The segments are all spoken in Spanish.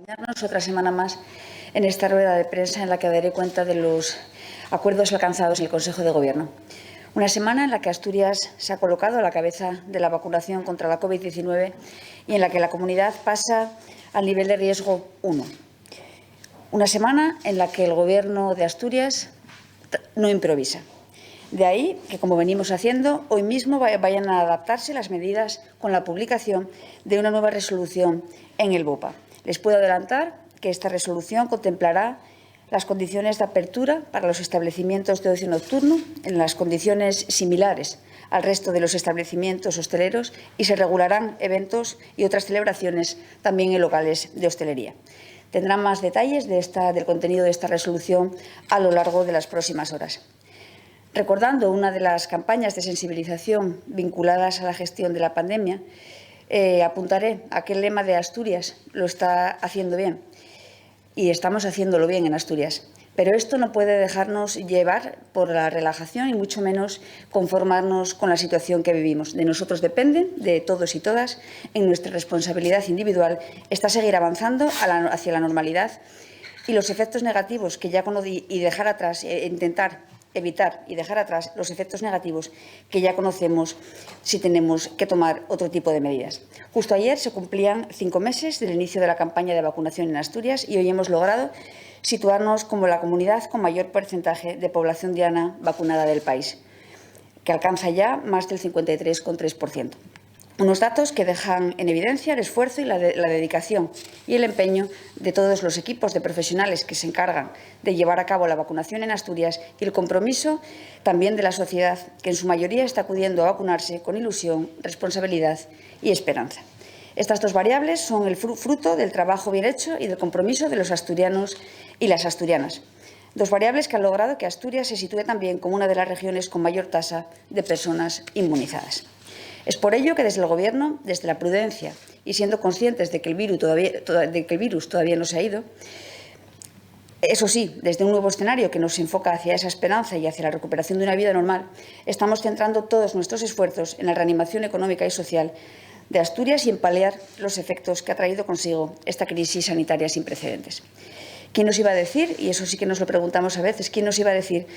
Acompañarnos otra semana más en esta rueda de prensa en la que daré cuenta de los acuerdos alcanzados en el Consejo de Gobierno. Una semana en la que Asturias se ha colocado a la cabeza de la vacunación contra la COVID-19 y en la que la comunidad pasa al nivel de riesgo 1. Una semana en la que el Gobierno de Asturias no improvisa. De ahí que, como venimos haciendo, hoy mismo vayan a adaptarse las medidas con la publicación de una nueva resolución en el BOPA. Les puedo adelantar que esta resolución contemplará las condiciones de apertura para los establecimientos de ocio nocturno en las condiciones similares al resto de los establecimientos hosteleros y se regularán eventos y otras celebraciones también en locales de hostelería. Tendrán más detalles del contenido de esta resolución a lo largo de las próximas horas. Recordando una de las campañas de sensibilización vinculadas a la gestión de la pandemia, apuntaré a que el lema de Asturias lo está haciendo bien y estamos haciéndolo bien en Asturias. Pero esto no puede dejarnos llevar por la relajación y mucho menos conformarnos con la situación que vivimos. De nosotros depende, de todos y todas, en nuestra responsabilidad individual, está seguir avanzando hacia la normalidad y los efectos negativos que ya y dejar atrás, intentar evitar y dejar atrás los efectos negativos que ya conocemos si tenemos que tomar otro tipo de medidas. Justo ayer se cumplían 5 meses del inicio de la campaña de vacunación en Asturias y hoy hemos logrado situarnos como la comunidad con mayor porcentaje de población diana vacunada del país, que alcanza ya más del 53,3%. Unos datos que dejan en evidencia el esfuerzo y la dedicación y el empeño de todos los equipos de profesionales que se encargan de llevar a cabo la vacunación en Asturias y el compromiso también de la sociedad, que en su mayoría está acudiendo a vacunarse con ilusión, responsabilidad y esperanza. Estas dos variables son el fruto del trabajo bien hecho y del compromiso de los asturianos y las asturianas. Dos variables que han logrado que Asturias se sitúe también como una de las regiones con mayor tasa de personas inmunizadas. Es por ello que desde el Gobierno, desde la prudencia y siendo conscientes de que el virus todavía no se ha ido, eso sí, desde un nuevo escenario que nos enfoca hacia esa esperanza y hacia la recuperación de una vida normal, estamos centrando todos nuestros esfuerzos en la reanimación económica y social de Asturias y en paliar los efectos que ha traído consigo esta crisis sanitaria sin precedentes. ¿Quién nos iba a decir, y eso sí que nos lo preguntamos a veces, quién nos iba a decir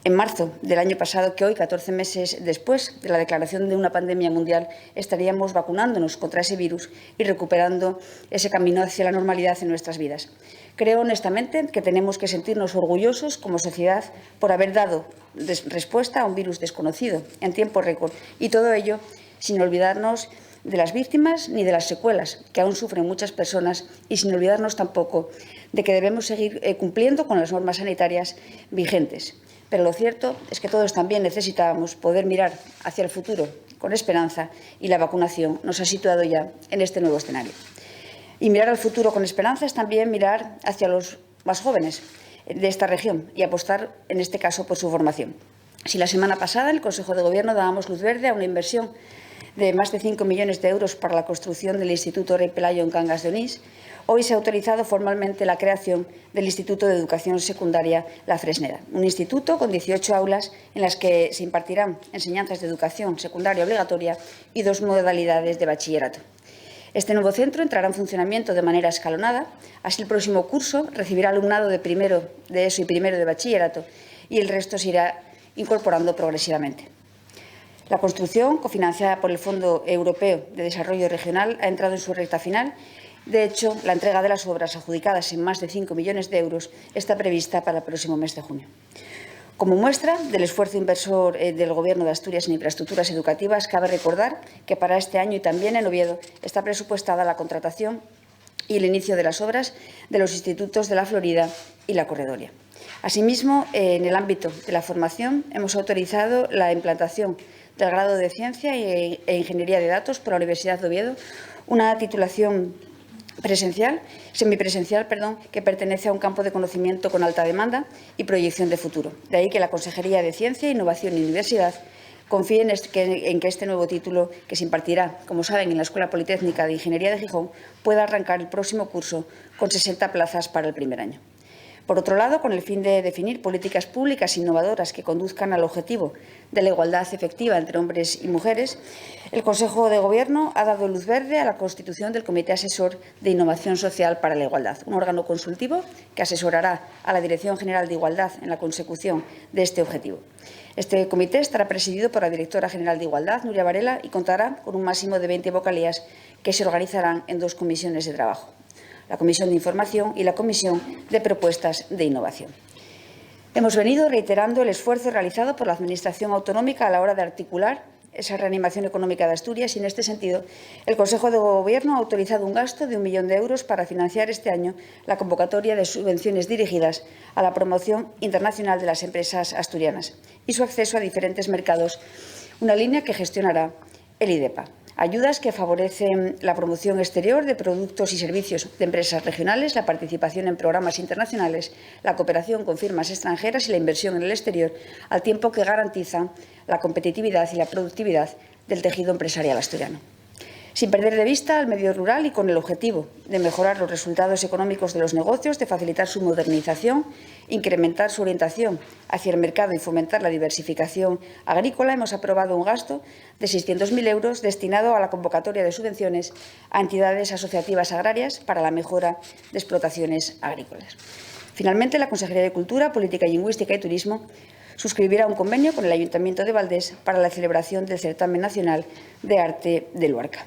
en marzo del año pasado que hoy, 14 meses después de la declaración de una pandemia mundial, estaríamos vacunándonos contra ese virus y recuperando ese camino hacia la normalidad en nuestras vidas? Creo honestamente que tenemos que sentirnos orgullosos como sociedad por haber dado respuesta a un virus desconocido en tiempo récord y todo ello sin olvidarnos de las víctimas ni de las secuelas que aún sufren muchas personas y sin olvidarnos tampoco de que debemos seguir cumpliendo con las normas sanitarias vigentes. Pero lo cierto es que todos también necesitábamos poder mirar hacia el futuro con esperanza y la vacunación nos ha situado ya en este nuevo escenario. Y mirar al futuro con esperanza es también mirar hacia los más jóvenes de esta región y apostar, en este caso, por su formación. Si la semana pasada en el Consejo de Gobierno dábamos luz verde a una inversión de más de 5 millones de euros para la construcción del Instituto Rey Pelayo en Cangas de Onís, hoy se ha autorizado formalmente la creación del Instituto de Educación Secundaria La Fresneda, un instituto con 18 aulas en las que se impartirán enseñanzas de educación secundaria obligatoria y 2 modalidades de bachillerato. Este nuevo centro entrará en funcionamiento de manera escalonada, así el próximo curso recibirá alumnado de primero de ESO y primero de bachillerato y el resto se irá incorporando progresivamente. La construcción, cofinanciada por el Fondo Europeo de Desarrollo Regional, ha entrado en su recta final. De hecho, la entrega de las obras adjudicadas en más de 5 millones de euros está prevista para el próximo mes de junio. Como muestra del esfuerzo inversor del Gobierno de Asturias en infraestructuras educativas, cabe recordar que para este año y también en Oviedo está presupuestada la contratación y el inicio de las obras de los institutos de La Florida y La Corredoria. Asimismo, en el ámbito de la formación, hemos autorizado la implantación del grado de Ciencia e Ingeniería de Datos por la Universidad de Oviedo, una titulación semipresencial, que pertenece a un campo de conocimiento con alta demanda y proyección de futuro. De ahí que la Consejería de Ciencia, Innovación y Universidad confíe en que este nuevo título, que se impartirá, como saben, en la Escuela Politécnica de Ingeniería de Gijón, pueda arrancar el próximo curso con 60 plazas para el primer año. Por otro lado, con el fin de definir políticas públicas innovadoras que conduzcan al objetivo de la igualdad efectiva entre hombres y mujeres, el Consejo de Gobierno ha dado luz verde a la constitución del Comité Asesor de Innovación Social para la Igualdad, un órgano consultivo que asesorará a la Dirección General de Igualdad en la consecución de este objetivo. Este comité estará presidido por la Directora General de Igualdad, Nuria Varela, y contará con un máximo de 20 vocalías que se organizarán en 2 comisiones de trabajo: la Comisión de Información y la Comisión de Propuestas de Innovación. Hemos venido reiterando el esfuerzo realizado por la Administración autonómica a la hora de articular esa reanimación económica de Asturias y, en este sentido, el Consejo de Gobierno ha autorizado un gasto de 1 millón de euros para financiar este año la convocatoria de subvenciones dirigidas a la promoción internacional de las empresas asturianas y su acceso a diferentes mercados, una línea que gestionará el IDEPA. Ayudas que favorecen la promoción exterior de productos y servicios de empresas regionales, la participación en programas internacionales, la cooperación con firmas extranjeras y la inversión en el exterior, al tiempo que garantizan la competitividad y la productividad del tejido empresarial asturiano. Sin perder de vista al medio rural y con el objetivo de mejorar los resultados económicos de los negocios, de facilitar su modernización, incrementar su orientación hacia el mercado y fomentar la diversificación agrícola, hemos aprobado un gasto de 600.000 euros destinado a la convocatoria de subvenciones a entidades asociativas agrarias para la mejora de explotaciones agrícolas. Finalmente, la Consejería de Cultura, Política Lingüística y Turismo suscribirá un convenio con el Ayuntamiento de Valdés para la celebración del Certamen Nacional de Arte de Luarca.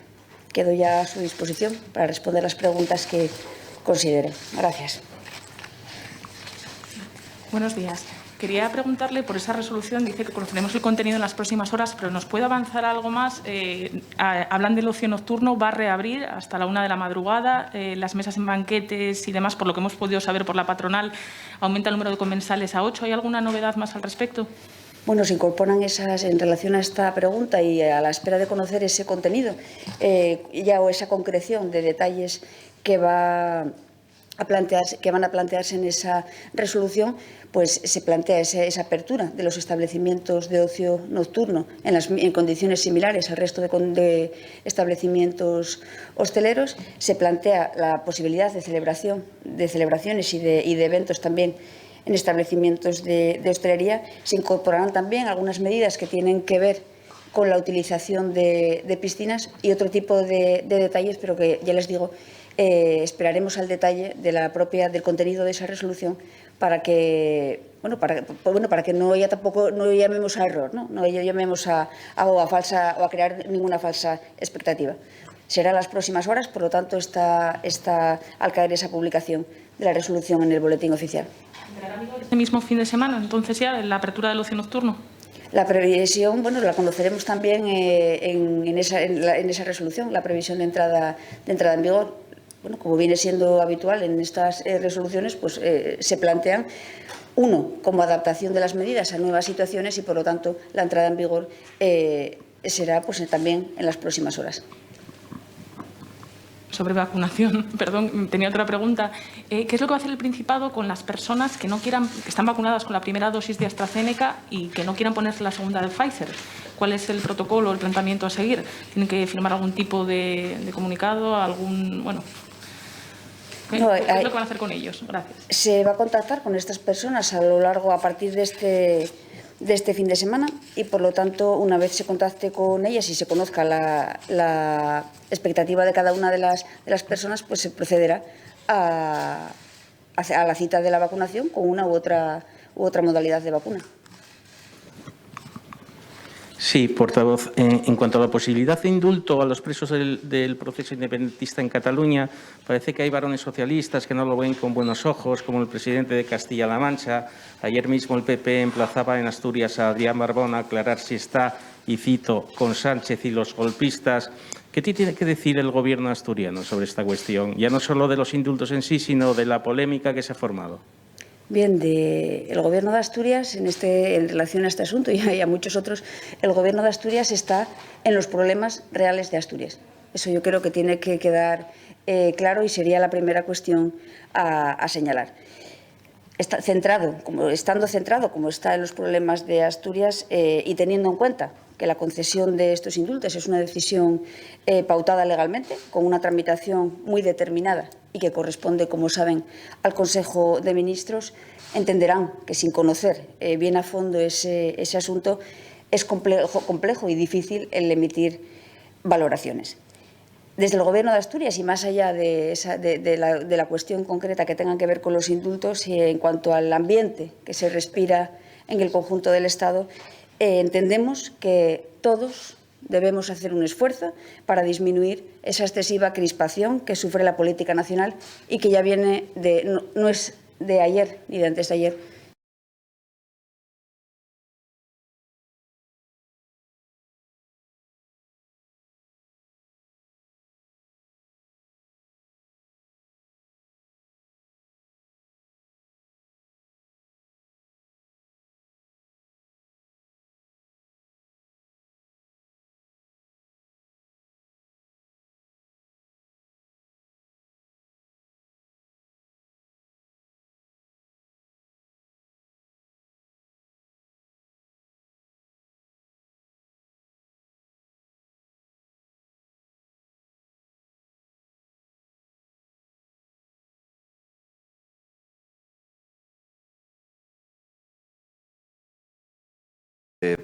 Quedo ya a su disposición para responder las preguntas que considere. Gracias. Buenos días. Quería preguntarle por esa resolución. Dice que conoceremos el contenido en las próximas horas, pero ¿nos puede avanzar algo más? Hablan del ocio nocturno, va a reabrir hasta la 1 de la madrugada, las mesas en banquetes y demás, por lo que hemos podido saber por la patronal, aumenta el número de comensales a 8. ¿Hay alguna novedad más al respecto? Bueno, se incorporan esas en relación a esta pregunta y a la espera de conocer ese contenido o esa concreción de detalles que van a plantearse en esa resolución, pues se plantea esa apertura de los establecimientos de ocio nocturno en condiciones similares al resto de establecimientos hosteleros. Se plantea la posibilidad de celebraciones y de eventos también en establecimientos de hostelería. Se incorporarán también algunas medidas que tienen que ver con la utilización de piscinas y otro tipo de detalles, pero que ya les digo, esperaremos al detalle del contenido de esa resolución para que no llamemos a error, no llamemos a falsa o a crear ninguna falsa expectativa. Será en las próximas horas, por lo tanto, está al caer esa publicación de la resolución en el boletín oficial. ¿Este mismo fin de semana, entonces, ya, la apertura del ocio nocturno? La previsión, la conoceremos también en esa resolución, la previsión de entrada en vigor. Bueno, como viene siendo habitual en estas resoluciones, pues se plantean, como adaptación de las medidas a nuevas situaciones y, por lo tanto, la entrada en vigor será también en las próximas horas. Sobre vacunación, perdón, tenía otra pregunta. ¿Qué es lo que va a hacer el Principado con las personas que están vacunadas con la primera dosis de AstraZeneca y que no quieran ponerse la segunda de Pfizer? ¿Cuál es el protocolo, el planteamiento a seguir? ¿Tienen que firmar algún tipo de comunicado, ¿Qué es lo que van a hacer con ellos? Gracias. Se va a contactar con estas personas a partir de este fin de semana y, por lo tanto, una vez se contacte con ellas y se conozca la expectativa de cada una de las personas, pues se procederá a la cita de la vacunación con una u otra modalidad de vacuna. Sí, portavoz. En cuanto a la posibilidad de indulto a los presos del proceso independentista en Cataluña, parece que hay varones socialistas que no lo ven con buenos ojos, como el presidente de Castilla-La Mancha. Ayer mismo el PP emplazaba en Asturias a Adrián Barbón a aclarar si está, y cito, con Sánchez y los golpistas. ¿Qué tiene que decir el Gobierno asturiano sobre esta cuestión? Ya no solo de los indultos en sí, sino de la polémica que se ha formado. Bien, el Gobierno de Asturias, en relación a este asunto y a muchos otros, el Gobierno de Asturias está en los problemas reales de Asturias. Eso yo creo que tiene que quedar claro y sería la primera cuestión a señalar. Estando centrado como está en los problemas de Asturias y teniendo en cuenta que la concesión de estos indultos es una decisión pautada legalmente, con una tramitación muy determinada y que corresponde, como saben, al Consejo de Ministros, entenderán que sin conocer bien a fondo ese asunto es complejo y difícil el emitir valoraciones. Desde el Gobierno de Asturias, y más allá de la cuestión concreta que tenga que ver con los indultos, y en cuanto al ambiente que se respira en el conjunto del Estado, entendemos que todos debemos hacer un esfuerzo para disminuir esa excesiva crispación que sufre la política nacional y que ya viene no es de ayer ni de antes de ayer.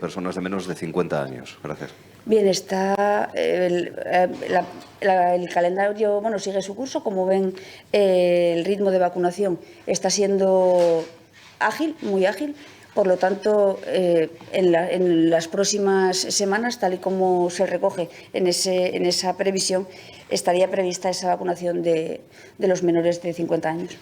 Personas de menos de 50 años. Gracias. Bien, está el calendario, bueno, sigue su curso. Como ven, el ritmo de vacunación está siendo ágil, muy ágil. Por lo tanto, en las próximas semanas, tal y como se recoge en esa previsión, estaría prevista esa vacunación de los menores de 50 años.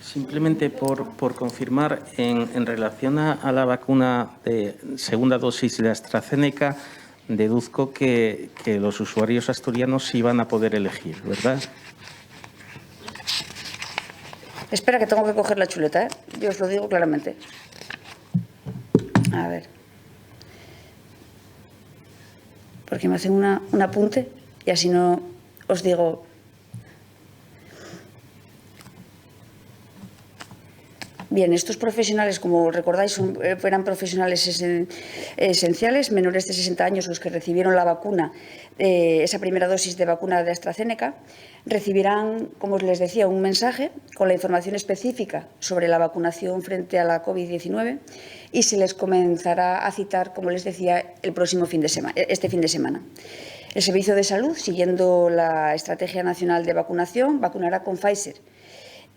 Simplemente por confirmar, en relación a la vacuna de segunda dosis de AstraZeneca, deduzco que los usuarios asturianos iban a poder elegir, ¿verdad? Espera, que tengo que coger la chuleta, ¿eh? Yo os lo digo claramente. A ver. Porque me hacen un apunte y así no os digo. Bien, estos profesionales, como recordáis, eran profesionales esenciales, menores de 60 años, los que recibieron la vacuna, esa primera dosis de vacuna de AstraZeneca, recibirán, como os les decía, un mensaje con la información específica sobre la vacunación frente a la COVID-19 y se les comenzará a citar, como les decía, este fin de semana. El Servicio de Salud, siguiendo la Estrategia Nacional de Vacunación, vacunará con Pfizer.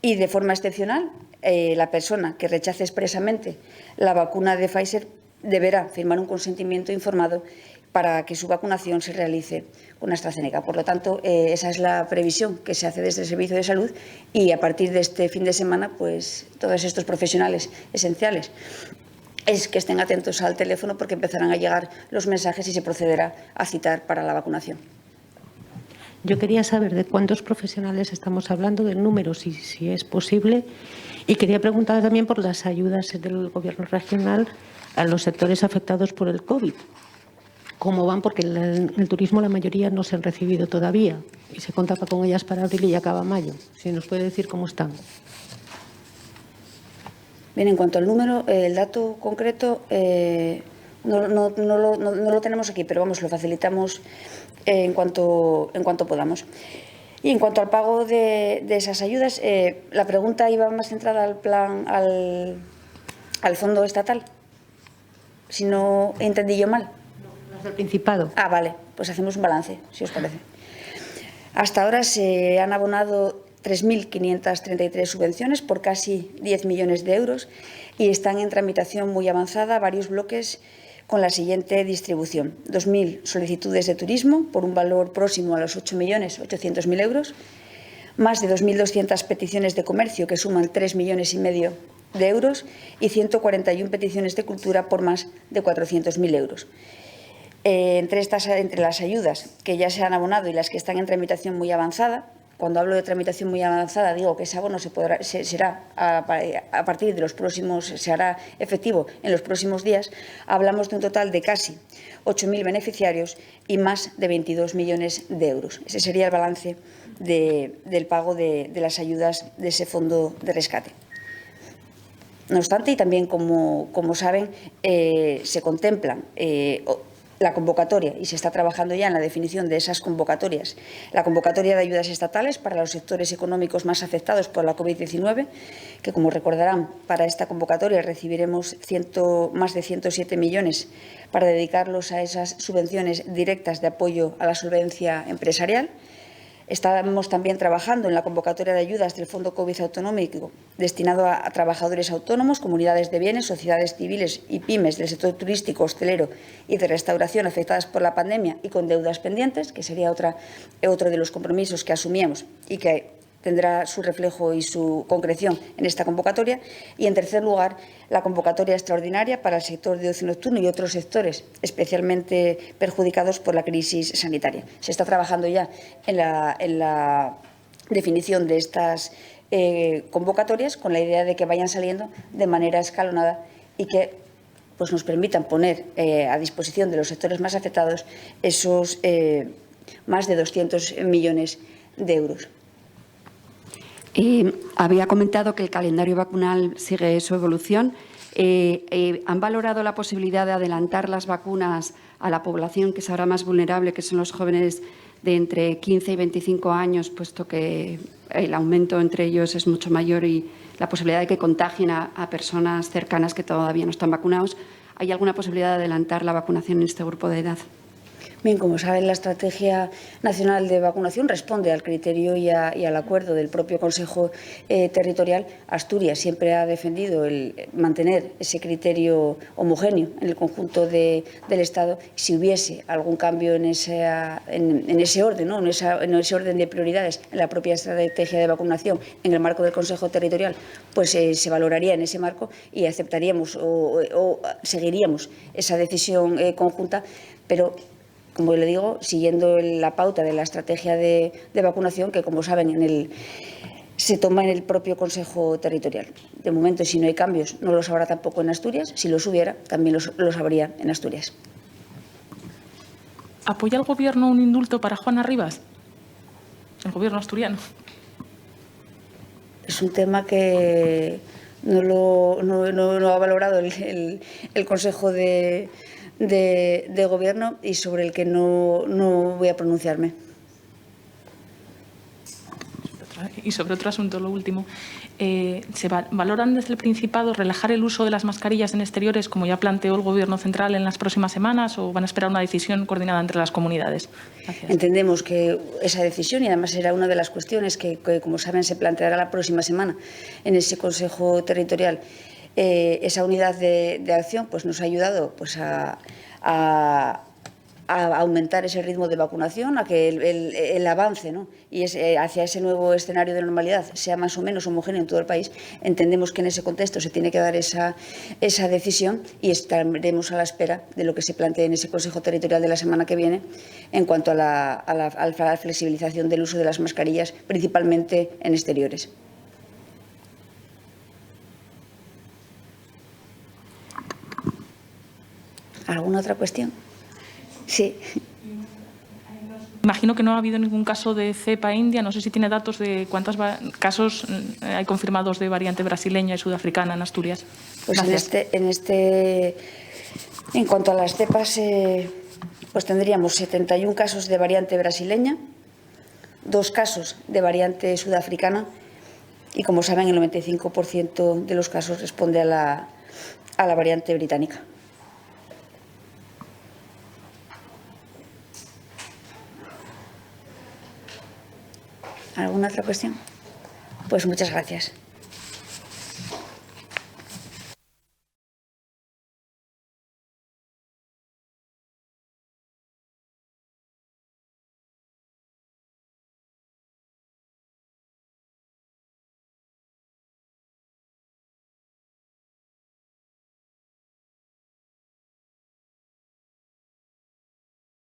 Y de forma excepcional, la persona que rechace expresamente la vacuna de Pfizer deberá firmar un consentimiento informado para que su vacunación se realice con AstraZeneca. Por lo tanto, esa es la previsión que se hace desde el Servicio de Salud y a partir de este fin de semana, pues todos estos profesionales esenciales es que estén atentos al teléfono porque empezarán a llegar los mensajes y se procederá a citar para la vacunación. Yo quería saber de cuántos profesionales estamos hablando, del número, si es posible. Y quería preguntar también por las ayudas del Gobierno regional a los sectores afectados por el COVID. ¿Cómo van? Porque en el turismo la mayoría no se han recibido todavía y se contaba con ellas para abril y acaba mayo. Si nos puede decir cómo están. Bien, en cuanto al número, el dato concreto no lo tenemos aquí, pero vamos, lo facilitamos en cuanto podamos. Y en cuanto al pago de esas ayudas, la pregunta iba más centrada al fondo estatal, si no entendí yo mal. No, las del Principado. Ah, vale, pues hacemos un balance, si os parece. Hasta ahora se han abonado 3.533 subvenciones por casi 10 millones de euros y están en tramitación muy avanzada varios bloques con la siguiente distribución. 2.000 solicitudes de turismo por un valor próximo a los 8.800.000 euros, más de 2.200 peticiones de comercio que suman 3,5 millones de euros y 141 peticiones de cultura por más de 400.000 euros. Entre las ayudas que ya se han abonado y las que están en tramitación muy avanzada, cuando hablo de tramitación muy avanzada, digo que ese abono será a partir de los próximos, se hará efectivo en los próximos días. Hablamos de un total de casi 8.000 beneficiarios y más de 22 millones de euros. Ese sería el balance del pago de las ayudas de ese fondo de rescate. No obstante, y también, como saben, se contemplan la convocatoria y se está trabajando ya en la definición de esas convocatorias. La convocatoria de ayudas estatales para los sectores económicos más afectados por la COVID-19, que, como recordarán, para esta convocatoria recibiremos más de 107 millones para dedicarlos a esas subvenciones directas de apoyo a la solvencia empresarial. Estamos también trabajando en la convocatoria de ayudas del Fondo COVID autonómico destinado a trabajadores autónomos, comunidades de bienes, sociedades civiles y pymes del sector turístico, hostelero y de restauración afectadas por la pandemia y con deudas pendientes, que sería otro de los compromisos que asumíamos y que tendrá su reflejo y su concreción en esta convocatoria. Y, en tercer lugar, la convocatoria extraordinaria para el sector de ocio nocturno y otros sectores especialmente perjudicados por la crisis sanitaria. Se está trabajando ya en la definición de estas convocatorias con la idea de que vayan saliendo de manera escalonada y que nos permitan poner a disposición de los sectores más afectados esos más de 200 millones de euros. Había comentado que el calendario vacunal sigue su evolución. ¿Han valorado la posibilidad de adelantar las vacunas a la población que es ahora más vulnerable, que son los jóvenes de entre 15 y 25 años, puesto que el aumento entre ellos es mucho mayor y la posibilidad de que contagien a personas cercanas que todavía no están vacunados? ¿Hay alguna posibilidad de adelantar la vacunación en este grupo de edad? Bien, como saben, la Estrategia Nacional de Vacunación responde al criterio y al acuerdo del propio Consejo Territorial. Asturias siempre ha defendido el mantener ese criterio homogéneo en el conjunto del Estado. Si hubiese algún cambio en ese orden, ¿no? en ese orden de prioridades en la propia estrategia de vacunación en el marco del Consejo Territorial, pues se valoraría en ese marco y aceptaríamos o seguiríamos esa decisión conjunta, pero, como le digo, siguiendo la pauta de la estrategia de vacunación que, como saben, se toma en el propio Consejo Territorial. De momento, si no hay cambios, no los habrá tampoco en Asturias. Si los hubiera, también los habría en Asturias. ¿Apoya el Gobierno un indulto para Juana Rivas? El Gobierno asturiano. Es un tema que no ha valorado el Consejo de Gobierno y sobre el que no voy a pronunciarme. Y sobre otro asunto, lo último, ¿se valoran desde el Principado relajar el uso de las mascarillas en exteriores, como ya planteó el Gobierno central, en las próximas semanas, o van a esperar una decisión coordinada entre las comunidades? Gracias. Entendemos que esa decisión, y además será una de las cuestiones que, como saben, se planteará la próxima semana en ese Consejo Territorial, esa unidad de acción nos ha ayudado a aumentar ese ritmo de vacunación, a que el avance, ¿no? y hacia ese nuevo escenario de normalidad sea más o menos homogéneo en todo el país. Entendemos que en ese contexto se tiene que dar esa decisión y estaremos a la espera de lo que se plantee en ese Consejo Territorial de la semana que viene en cuanto a la flexibilización del uso de las mascarillas, principalmente en exteriores. ¿Alguna otra cuestión? Sí. Imagino que no ha habido ningún caso de cepa india. No sé si tiene datos de cuántos casos hay confirmados de variante brasileña y sudafricana en Asturias. Pues en cuanto a las cepas, tendríamos 71 casos de variante brasileña, 2 casos de variante sudafricana y, como saben, el 95% de los casos responde a la variante británica. ¿Alguna otra cuestión? Pues muchas gracias.